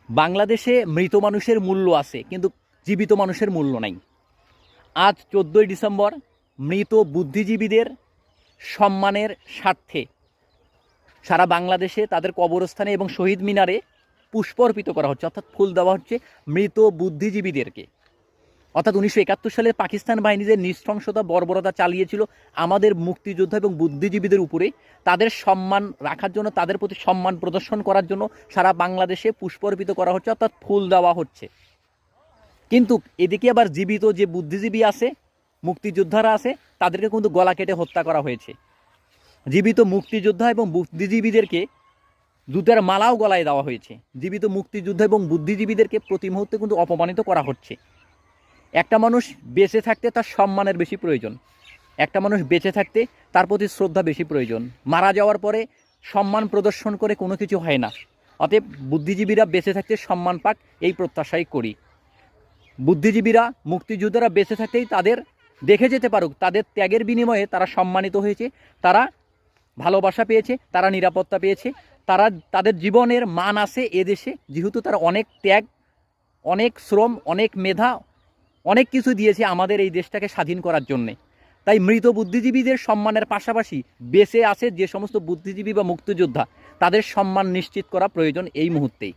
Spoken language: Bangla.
বাংলাদেশে মৃত মানুষের মূল্য আছে, কিন্তু জীবিত মানুষের মূল্য নাই। আজ 14ই ডিসেম্বর মৃত বুদ্ধিজীবীদের সম্মানের স্বার্থে সারা বাংলাদেশে তাদের কবরস্থানে এবং শহীদ মিনারে পুষ্প অর্পিত করা হচ্ছে, অর্থাৎ ফুল দেওয়া হচ্ছে মৃত বুদ্ধিজীবীদেরকে। অর্থাৎ 1971 সালে পাকিস্তান বাহিনী যে নৃশংসতা বর্বরতা চালিয়েছিল আমাদের মুক্তিযোদ্ধা এবং বুদ্ধিজীবীদের উপরে, তাদের সম্মান রাখার জন্য, তাদের প্রতি সম্মান প্রদর্শন করার জন্য সারা বাংলাদেশে পুষ্প অর্পিত করা হচ্ছে, অর্থাৎ ফুল দেওয়া হচ্ছে। কিন্তু এদিকে আবার জীবিত যে বুদ্ধিজীবী আছে, মুক্তিযোদ্ধারা আছে, তাদেরকে কিন্তু গলা কেটে হত্যা করা হয়েছে। জীবিত মুক্তিযোদ্ধা এবং বুদ্ধিজীবীদেরকে জুতার মালাও গলায় দেওয়া হয়েছে। জীবিত মুক্তিযোদ্ধা এবং বুদ্ধিজীবীদেরকে প্রতি মুহূর্তে কিন্তু অপমানিত করা হচ্ছে। একটা মানুষ বেঁচে থাকতে তার সম্মানের বেশি প্রয়োজন, একটা মানুষ বেঁচে থাকতে তার প্রতি শ্রদ্ধা বেশি প্রয়োজন। মারা যাওয়ার পরে সম্মান প্রদর্শন করে কোনো কিছু হয় না। অতএব বুদ্ধিজীবীরা বেঁচে থাকতে সম্মান পাক, এই প্রত্যাশাই করি। বুদ্ধিজীবীরা, মুক্তিযোদ্ধারা বেঁচে থাকতেই তাদের দেখে যেতে পারুক, তাদের ত্যাগের বিনিময়ে তারা সম্মানিত হয়েছে, তারা ভালোবাসা পেয়েছে, তারা নিরাপত্তা পেয়েছে, তারা তাদের জীবনের মান আছে এদেশে, যেহেতু তারা অনেক ত্যাগ, অনেক শ্রম, অনেক মেধা, অনেক কিছু দিয়েছে আমাদের এই দেশটাকে স্বাধীন করার জন্যে। তাই মৃত বুদ্ধিজীবীদের সম্মানের পাশাপাশি বেঁচে আছে যে সমস্ত বুদ্ধিজীবী বা মুক্তিযোদ্ধা, তাদের সম্মান নিশ্চিত করা প্রয়োজন এই মুহূর্তেই।